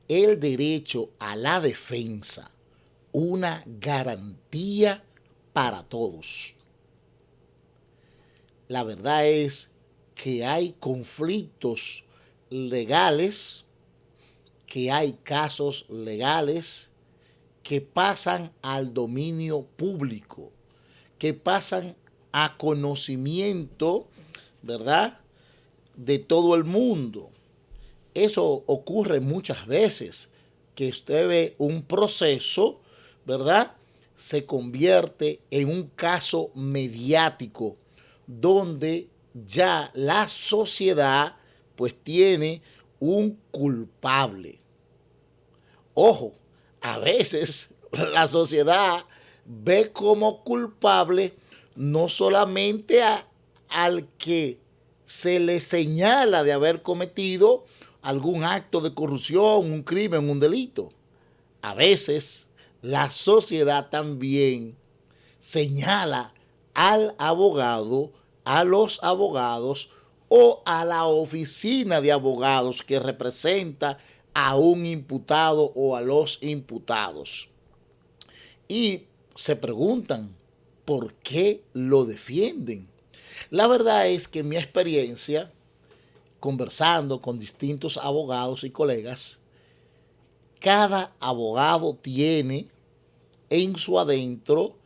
el derecho a la defensa una garantía para todos. La verdad es que hay conflictos legales, que hay casos legales que pasan al dominio público, que pasan a conocimiento, ¿verdad?, de todo el mundo. Eso ocurre muchas veces, que usted ve un proceso, ¿verdad?, se convierte en un caso mediático donde ya la sociedad pues tiene un culpable. Ojo, a veces la sociedad ve como culpable no solamente al que se le señala de haber cometido algún acto de corrupción, un crimen, un delito. A veces la sociedad también señala al abogado, a los abogados o a la oficina de abogados que representa a un imputado o a los imputados. Y se preguntan, ¿por qué lo defienden? La verdad es que en mi experiencia, conversando con distintos abogados y colegas, cada abogado tiene en su adentro,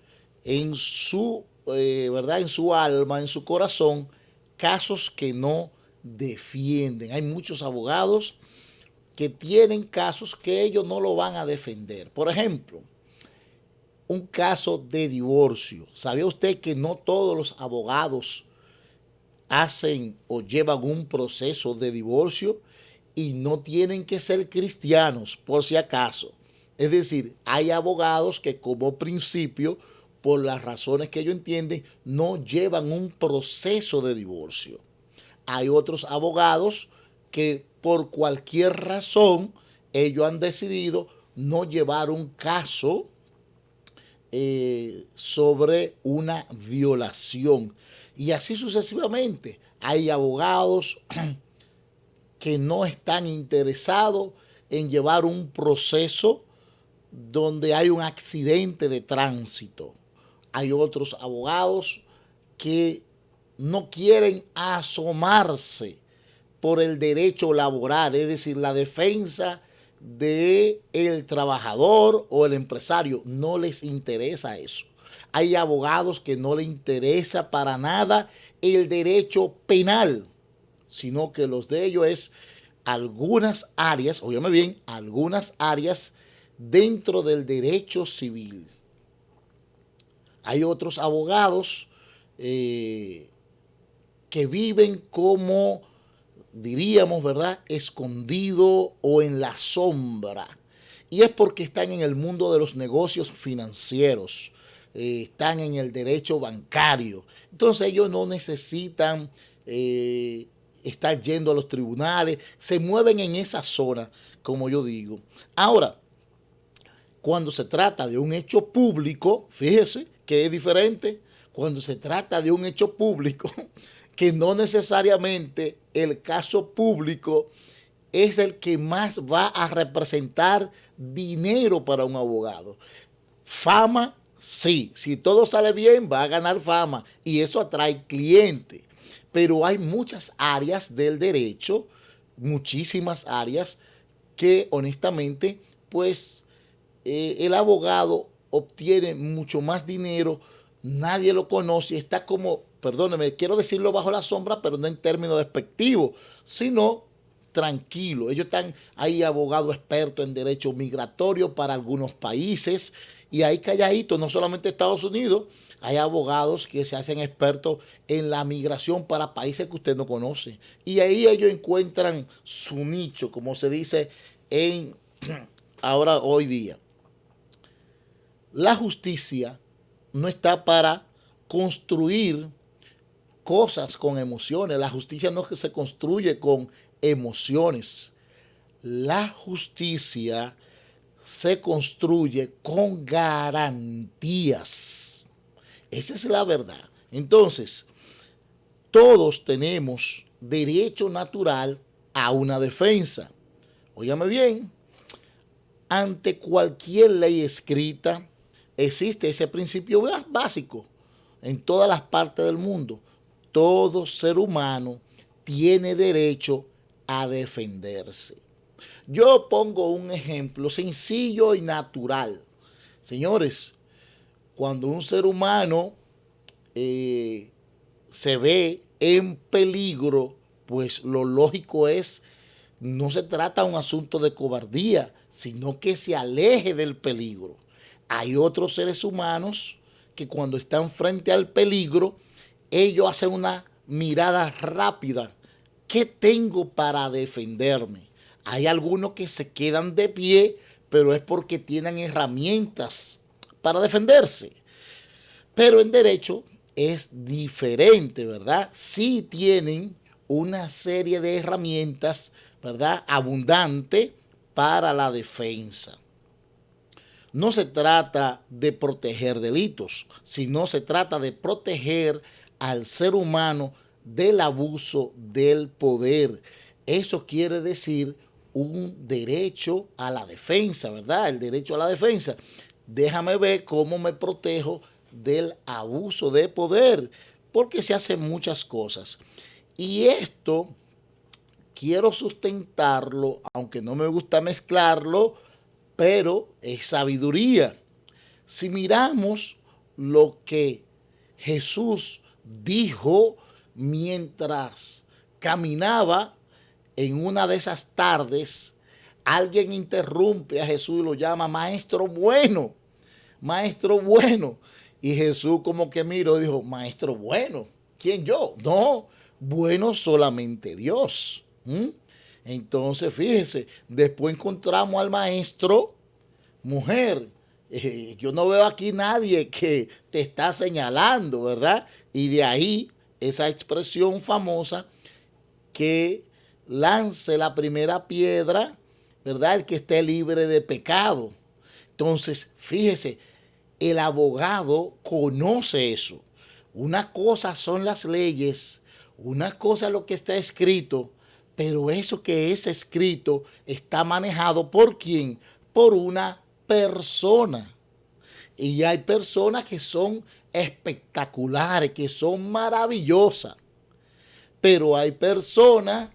en su, ¿verdad?, en su alma, en su corazón, casos que no defienden. Hay muchos abogados que tienen casos que ellos no lo van a defender. Por ejemplo, un caso de divorcio. ¿Sabía usted que no todos los abogados hacen o llevan un proceso de divorcio? Y no tienen que ser cristianos, por si acaso. Es decir, hay abogados que como principio, por las razones que ellos entienden, no llevan un proceso de divorcio. Hay otros abogados que por cualquier razón ellos han decidido no llevar un caso sobre una violación. Y así sucesivamente. Hay abogados que no están interesados en llevar un proceso donde hay un accidente de tránsito. Hay otros abogados que no quieren asomarse por el derecho laboral, es decir, la defensa del trabajador o el empresario. No les interesa eso. Hay abogados que no les interesa para nada el derecho penal, sino que los de ellos es algunas áreas, óyeme bien, algunas áreas dentro del derecho civil. Hay otros abogados que viven como, diríamos, ¿verdad?, escondido o en la sombra. Y es porque están en el mundo de los negocios financieros, están en el derecho bancario. Entonces ellos no necesitan estar yendo a los tribunales, se mueven en esa zona, como yo digo. Ahora, cuando se trata de un hecho público, fíjese que es diferente. Cuando se trata de un hecho público, que no necesariamente el caso público es el que más va a representar dinero para un abogado. Fama, sí. Si todo sale bien, va a ganar fama y eso atrae clientes. Pero hay muchas áreas del derecho, muchísimas áreas, que honestamente, pues, el abogado obtiene mucho más dinero, nadie lo conoce, está como, perdóneme, quiero decirlo bajo la sombra, pero no en términos despectivos, sino tranquilo. Ellos están, hay abogados expertos en derecho migratorio para algunos países y ahí calladitos, no solamente Estados Unidos, hay abogados que se hacen expertos en la migración para países que usted no conoce. Y ahí ellos encuentran su nicho, como se dice en ahora hoy día. La justicia no está para construir cosas con emociones. La justicia no se construye con emociones. La justicia se construye con garantías. Esa es la verdad. Entonces, todos tenemos derecho natural a una defensa. Óigame bien, ante cualquier ley escrita existe ese principio básico en todas las partes del mundo. Todo ser humano tiene derecho a defenderse. Yo pongo un ejemplo sencillo y natural. Señores, cuando un ser humano se ve en peligro, pues lo lógico es, no se trata de un asunto de cobardía, sino que se aleje del peligro. Hay otros seres humanos que cuando están frente al peligro, ellos hacen una mirada rápida. ¿Qué tengo para defenderme? Hay algunos que se quedan de pie, pero es porque tienen herramientas para defenderse. Pero en derecho es diferente, ¿verdad? Sí tienen una serie de herramientas, ¿verdad? Abundante para la defensa. No se trata de proteger delitos, sino se trata de proteger al ser humano del abuso del poder. Eso quiere decir un derecho a la defensa, ¿verdad? El derecho a la defensa. Déjame ver cómo me protejo del abuso de poder, porque se hacen muchas cosas. Y esto quiero sustentarlo, aunque no me gusta mezclarlo, pero es sabiduría. Si miramos lo que Jesús dijo mientras caminaba en una de esas tardes, alguien interrumpe a Jesús y lo llama maestro bueno, maestro bueno. Y Jesús como que miró y dijo, maestro bueno, ¿quién yo? No, bueno solamente Dios. Entonces, fíjese, después encontramos al maestro, mujer, yo no veo aquí nadie que te está señalando, ¿verdad? Y de ahí esa expresión famosa que lance la primera piedra, ¿verdad? El que esté libre de pecado. Entonces, fíjese, el abogado conoce eso. Una cosa son las leyes, una cosa es lo que está escrito, pero eso que es escrito está manejado ¿por quién? Por una persona. Y hay personas que son espectaculares, que son maravillosas, pero hay personas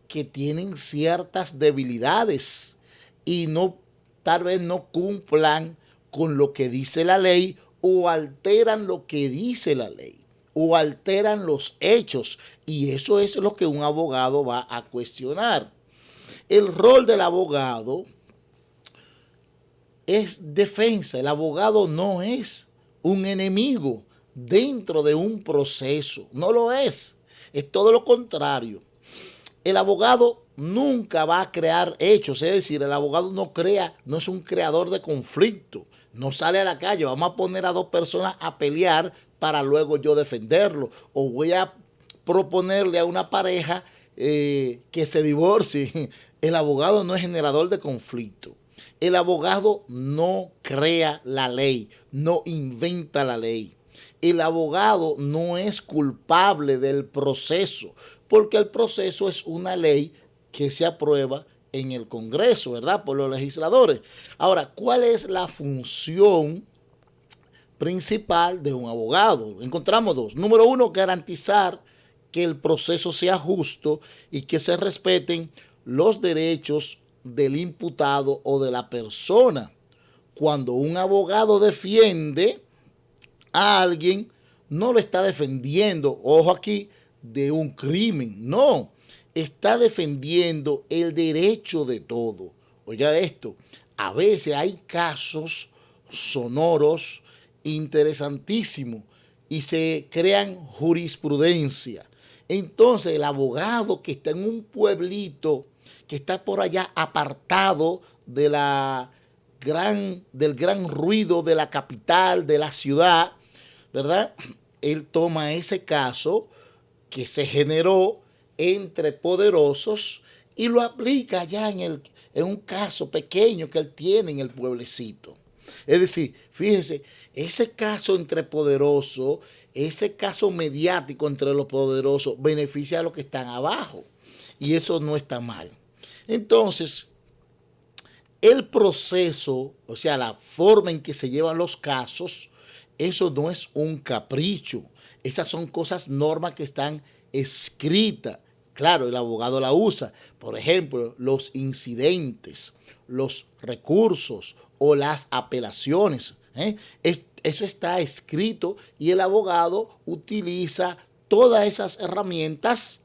que tienen ciertas debilidades y no, tal vez no cumplan con lo que dice la ley o alteran lo que dice la ley o alteran los hechos, y eso es lo que un abogado va a cuestionar. El rol del abogado es defensa. El abogado no es un enemigo dentro de un proceso, no lo es, es todo lo contrario. El abogado nunca va a crear hechos, es decir, el abogado no crea, no es un creador de conflicto, no sale a la calle, vamos a poner a dos personas a pelear para luego yo defenderlo, o voy a proponerle a una pareja que se divorcie. El abogado no es generador de conflicto. El abogado no crea la ley, no inventa la ley. El abogado no es culpable del proceso, porque el proceso es una ley que se aprueba en el Congreso, ¿verdad? Por los legisladores. Ahora, ¿cuál es la función principal de un abogado? Encontramos dos. Número uno, garantizar que el proceso sea justo y que se respeten los derechos del imputado o de la persona. Cuando un abogado defiende a alguien, no lo está defendiendo, ojo aquí, de un crimen, no, está defendiendo el derecho de todo. Oiga esto, a veces hay casos sonoros interesantísimos y se crean jurisprudencia. Entonces el abogado que está en un pueblito, que está por allá apartado de del gran ruido de la capital, de la ciudad, ¿verdad? Él toma ese caso que se generó entre poderosos y lo aplica allá en un caso pequeño que él tiene en el pueblecito. Es decir, fíjese, ese caso entre poderosos, ese caso mediático entre los poderosos beneficia a los que están abajo. Y eso no está mal. Entonces, el proceso, o sea, la forma en que se llevan los casos, eso no es un capricho. Esas son cosas, normas que están escritas. Claro, el abogado la usa. Por ejemplo, los incidentes, los recursos o las apelaciones. Eso está escrito y el abogado utiliza todas esas herramientas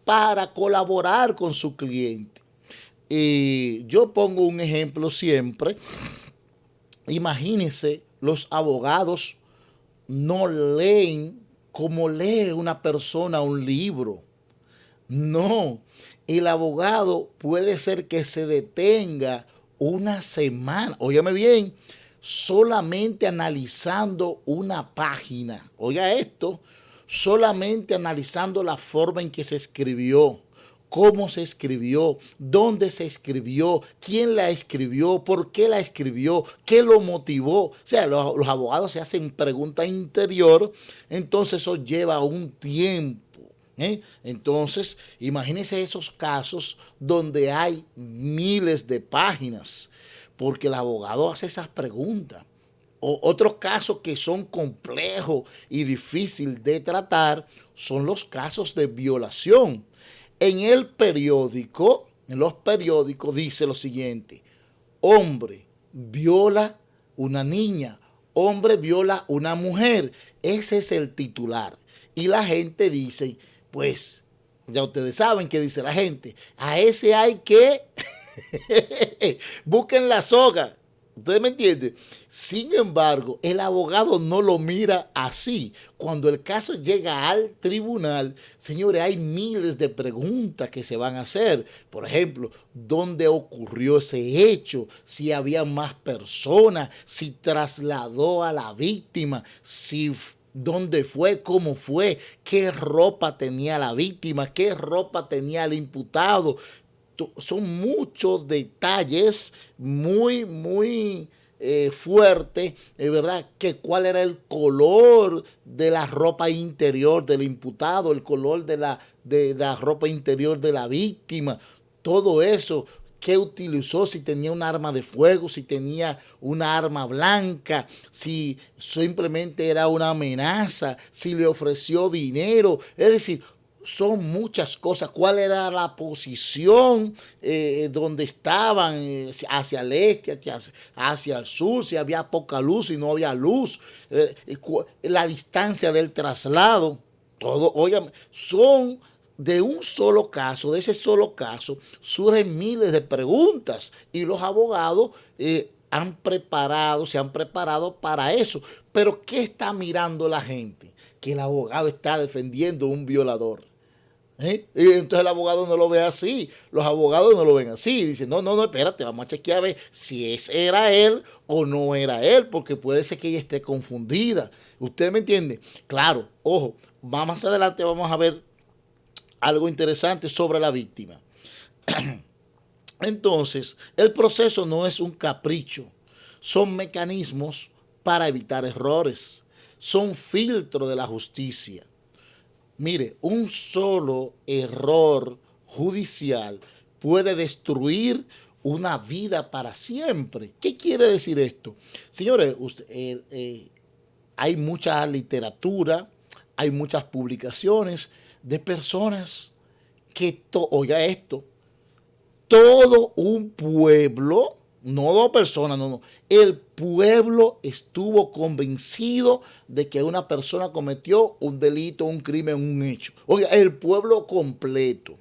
para colaborar con su cliente. Yo pongo un ejemplo siempre. Imagínense, los abogados no leen como lee una persona un libro. No, el abogado puede ser que se detenga una semana, óigame bien, solamente analizando una página. Oiga esto, solamente analizando la forma en que se escribió, cómo se escribió, dónde se escribió, quién la escribió, por qué la escribió, qué lo motivó. O sea, los abogados se hacen pregunta interior, entonces eso lleva un tiempo. Entonces, imagínense esos casos donde hay miles de páginas, porque el abogado hace esas preguntas. Otros casos que son complejos y difíciles de tratar son los casos de violación. En los periódicos dice lo siguiente: hombre viola una niña, hombre viola una mujer. Ese es el titular. Y la gente dice, pues, ya ustedes saben qué dice la gente, a ese hay que busquen la soga. ¿Ustedes me entienden? Sin embargo, el abogado no lo mira así. Cuando el caso llega al tribunal, señores, hay miles de preguntas que se van a hacer. Por ejemplo, ¿dónde ocurrió ese hecho? Si había más personas, si trasladó a la víctima, si dónde fue, cómo fue, qué ropa tenía la víctima, qué ropa tenía el imputado. Son muchos detalles muy fuertes, ¿verdad? Que cuál era el color de la ropa interior del imputado, el color de la ropa interior de la víctima, todo eso. ¿Qué utilizó? Si tenía un arma de fuego, si tenía una arma blanca, si simplemente era una amenaza, si le ofreció dinero. Es decir, son muchas cosas. ¿Cuál era la posición donde estaban? Hacia el este, hacia el sur, si había poca luz, si no había luz. La distancia del traslado. Todo, oigan, son de un solo caso, de ese solo caso, surgen miles de preguntas y los abogados se han preparado para eso. Pero ¿qué está mirando la gente? Que el abogado está defendiendo a un violador. Y entonces el abogado no lo ve así, los abogados no lo ven así, dicen, no, espérate, vamos a chequear a ver si era él o no era él, porque puede ser que ella esté confundida. ¿Usted me entiende? Claro, ojo, más adelante vamos a ver algo interesante sobre la víctima. Entonces, el proceso no es un capricho, son mecanismos para evitar errores, son filtros de la justicia. Mire, un solo error judicial puede destruir una vida para siempre. ¿Qué quiere decir esto? Señores, hay mucha literatura, hay muchas publicaciones de personas que, oiga esto, todo un pueblo, no dos personas, no, el pueblo estuvo convencido de que una persona cometió un delito, un crimen, un hecho. Oiga, el pueblo completo.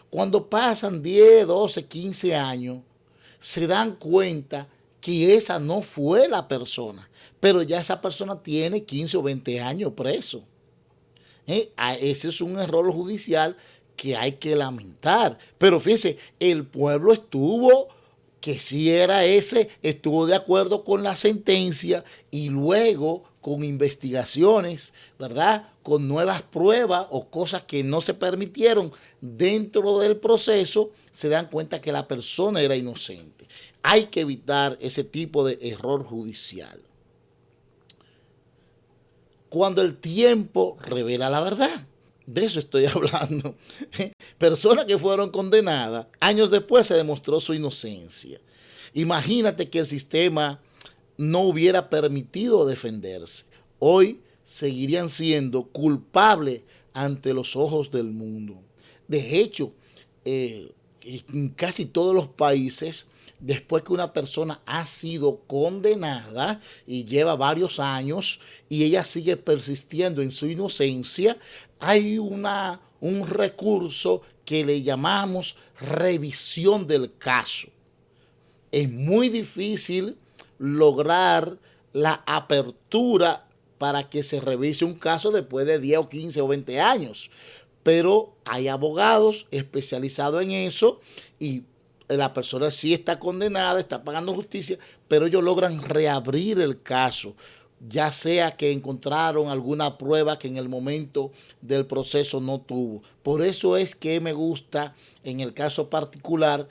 Cuando pasan 10, 12, 15 años, se dan cuenta que esa no fue la persona, pero ya esa persona tiene 15 o 20 años preso. Ese es un error judicial que hay que lamentar. Pero fíjese, el pueblo estuvo, que si era ese, estuvo de acuerdo con la sentencia y luego con investigaciones, ¿verdad? Con nuevas pruebas o cosas que no se permitieron dentro del proceso, se dan cuenta que la persona era inocente. Hay que evitar ese tipo de error judicial. Cuando el tiempo revela la verdad. De eso estoy hablando. personas que fueron condenadas, años después se demostró su inocencia. Imagínate que el sistema no hubiera permitido defenderse. Hoy seguirían siendo culpables ante los ojos del mundo. De hecho, en casi todos los países, después que una persona ha sido condenada y lleva varios años y ella sigue persistiendo en su inocencia, hay un recurso que le llamamos revisión del caso. Es muy difícil lograr la apertura para que se revise un caso después de 10 o 15 o 20 años. Pero hay abogados especializados en eso y la persona sí está condenada, está pagando justicia, pero ellos logran reabrir el caso, ya sea que encontraron alguna prueba que en el momento del proceso no tuvo. Por eso es que me gusta, en el caso particular,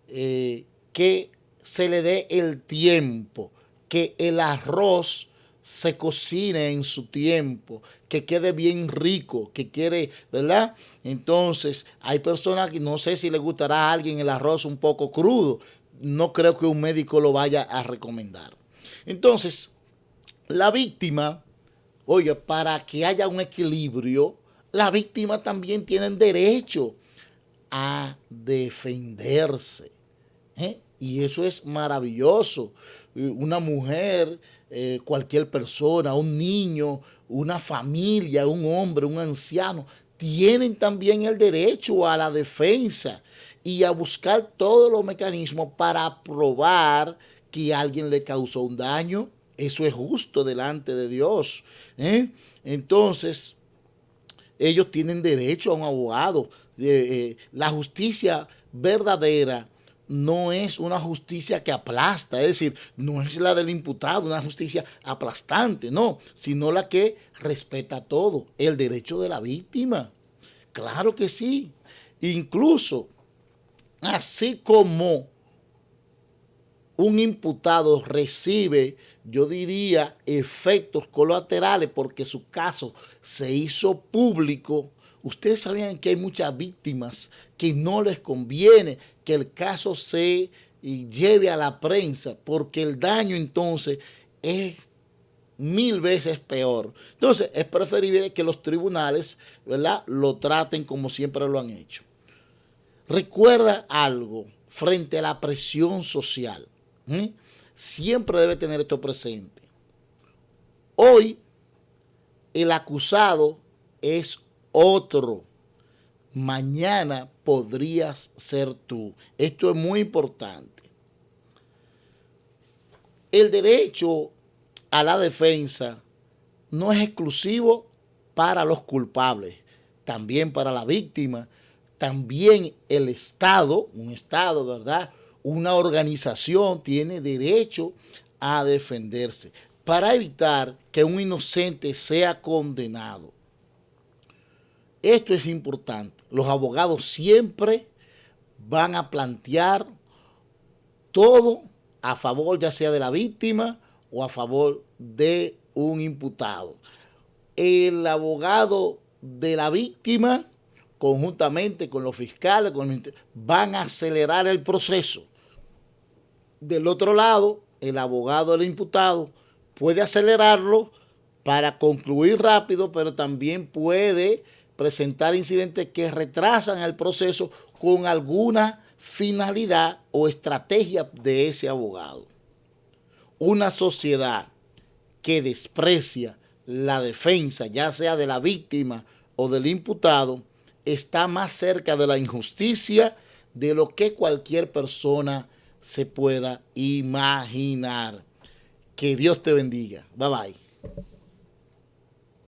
que se le dé el tiempo, que el arroz se cocine en su tiempo, que quede bien rico, que quiere, ¿verdad? Entonces, hay personas que no sé si le gustará a alguien el arroz un poco crudo. No creo que un médico lo vaya a recomendar. Entonces, la víctima, oye, para que haya un equilibrio, la víctima también tiene derecho a defenderse. Y eso es maravilloso. Una mujer, cualquier persona, un niño, una familia, un hombre, un anciano, tienen también el derecho a la defensa y a buscar todos los mecanismos para probar que alguien le causó un daño. Eso es justo delante de Dios. Entonces, ellos tienen derecho a un abogado. La justicia verdadera no es una justicia que aplasta, es decir, no es la del imputado, una justicia aplastante, no, sino la que respeta todo, el derecho de la víctima. Claro que sí. Incluso, así como un imputado recibe, yo diría, efectos colaterales porque su caso se hizo público. Ustedes sabían que hay muchas víctimas que no les conviene que el caso se lleve a la prensa porque el daño entonces es 1000 veces peor. Entonces es preferible que los tribunales, ¿verdad?, lo traten como siempre lo han hecho. Recuerda algo frente a la presión social. Siempre debe tener esto presente. Hoy el acusado es otro. Mañana podrías ser tú. Esto es muy importante. El derecho a la defensa no es exclusivo para los culpables, también para la víctima, también el Estado, un Estado, ¿verdad?, una organización tiene derecho a defenderse para evitar que un inocente sea condenado. Esto es importante. Los abogados siempre van a plantear todo a favor ya sea de la víctima o a favor de un imputado. El abogado de la víctima, conjuntamente con los fiscales, van a acelerar el proceso. Del otro lado, el abogado del imputado puede acelerarlo para concluir rápido, pero también puede presentar incidentes que retrasan el proceso con alguna finalidad o estrategia de ese abogado. Una sociedad que desprecia la defensa, ya sea de la víctima o del imputado, está más cerca de la injusticia de lo que cualquier persona se pueda imaginar. Que Dios te bendiga. Bye bye.